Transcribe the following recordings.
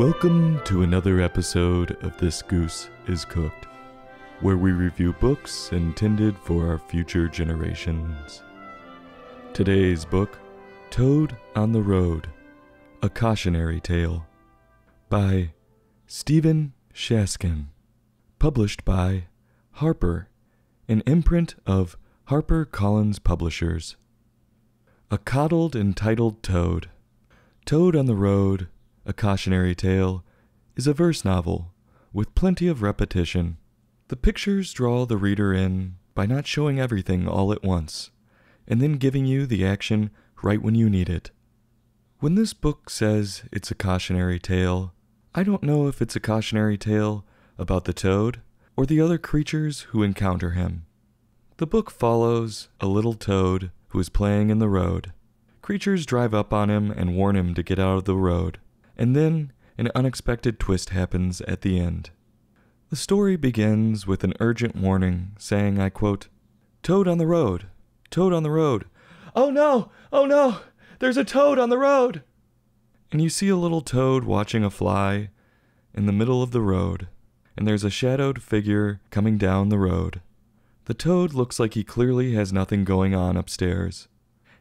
Welcome to another episode of This Goose is Cooked, where we review books intended for our future generations. Today's book, Toad on the Road, A Cautionary Tale, by Stephen Shaskan, published by Harper, an imprint of HarperCollins Publishers. A coddled, entitled toad. Toad on the Road, A Cautionary Tale, is a verse novel with plenty of repetition. The pictures draw the reader in by not showing everything all at once, and then giving you the action right when you need it. When this book says it's a cautionary tale, I don't know if it's a cautionary tale about the toad or the other creatures who encounter him. The book follows a little toad who is playing in the road. Creatures drive up on him and warn him to get out of the road, and then an unexpected twist happens at the end. The story begins with an urgent warning saying, I quote, "Toad on the road, toad on the road. Oh no, there's a toad on the road." And you see a little toad watching a fly in the middle of the road, and there's a shadowed figure coming down the road. The toad looks like he clearly has nothing going on upstairs,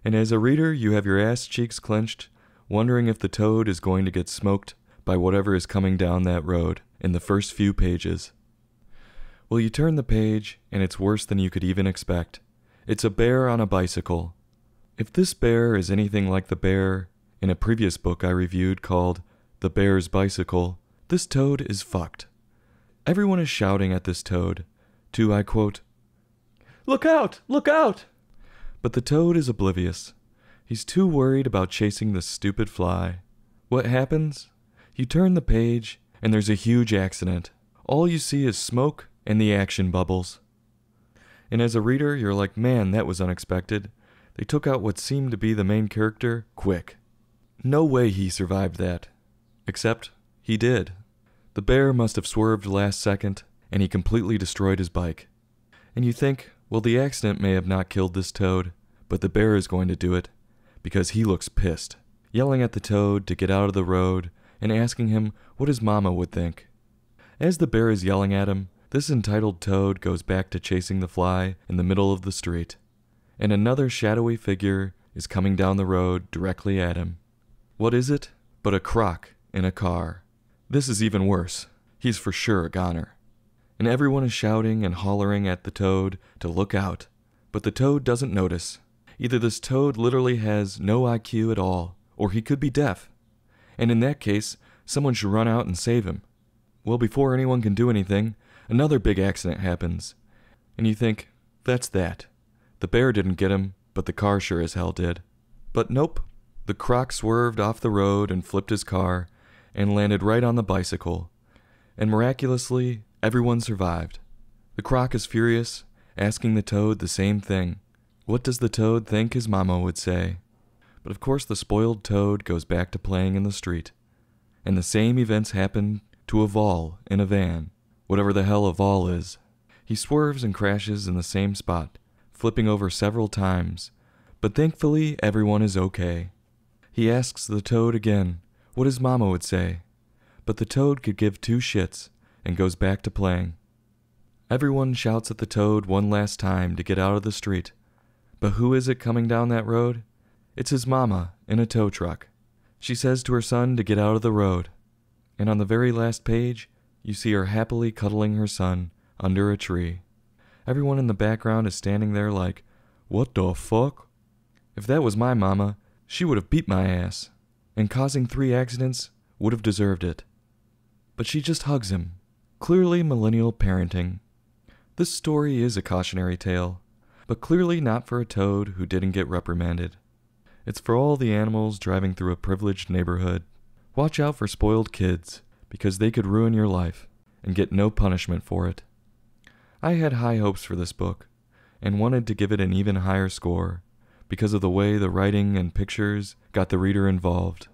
and as a reader you have your ass cheeks clenched, wondering if the toad is going to get smoked by whatever is coming down that road in the first few pages. Well, you turn the page, and it's worse than you could even expect. It's a bear on a bicycle. If this bear is anything like the bear in a previous book I reviewed called The Bear's Bicycle, this toad is fucked. Everyone is shouting at this toad to, I quote, "Look out! Look out!" But the toad is oblivious. He's too worried about chasing the stupid fly. What happens? You turn the page, and there's a huge accident. All you see is smoke and the action bubbles. And as a reader, you're like, man, that was unexpected. They took out what seemed to be the main character quick. No way he survived that. Except, he did. The bear must have swerved last second, and he completely destroyed his bike. And you think, well, the accident may have not killed this toad, but the bear is going to do it, because he looks pissed, yelling at the toad to get out of the road and asking him what his mama would think. As the bear is yelling at him, this entitled toad goes back to chasing the fly in the middle of the street, and another shadowy figure is coming down the road directly at him. What is it but a croc in a car? This is even worse. He's for sure a goner. And everyone is shouting and hollering at the toad to look out, but the toad doesn't notice. Either this toad literally has no IQ at all, or he could be deaf. And in that case, someone should run out and save him. Well, before anyone can do anything, another big accident happens. And you think, that's that. The bear didn't get him, but the car sure as hell did. But nope. The croc swerved off the road and flipped his car, and landed right on the bicycle. And miraculously, everyone survived. The croc is furious, asking the toad the same thing. What does the toad think his mama would say? But of course the spoiled toad goes back to playing in the street. And the same events happen to a Vol in a van, whatever the hell a Vol is. He swerves and crashes in the same spot, flipping over several times, but thankfully everyone is okay. He asks the toad again what his mama would say, but the toad could give two shits and goes back to playing. Everyone shouts at the toad one last time to get out of the street, but who is it coming down that road? It's his mama in a tow truck. She says to her son to get out of the road, and on the very last page, you see her happily cuddling her son under a tree. Everyone in the background is standing there like, what the fuck? If that was my mama, she would have beat my ass, and causing 3 accidents would have deserved it. But she just hugs him. Clearly millennial parenting. This story is a cautionary tale, but clearly not for a toad who didn't get reprimanded. It's for all the animals driving through a privileged neighborhood. Watch out for spoiled kids, because they could ruin your life and get no punishment for it. I had high hopes for this book, and wanted to give it an even higher score, because of the way the writing and pictures got the reader involved.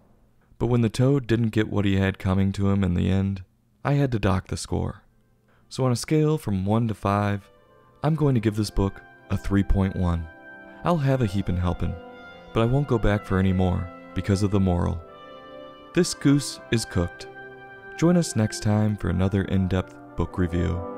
But when the toad didn't get what he had coming to him in the end, I had to dock the score. So on a scale from 1 to 5, I'm going to give this book a 3.1. I'll have a heapin' helpin', but I won't go back for any more because of the moral. This goose is cooked. Join us next time for another in-depth book review.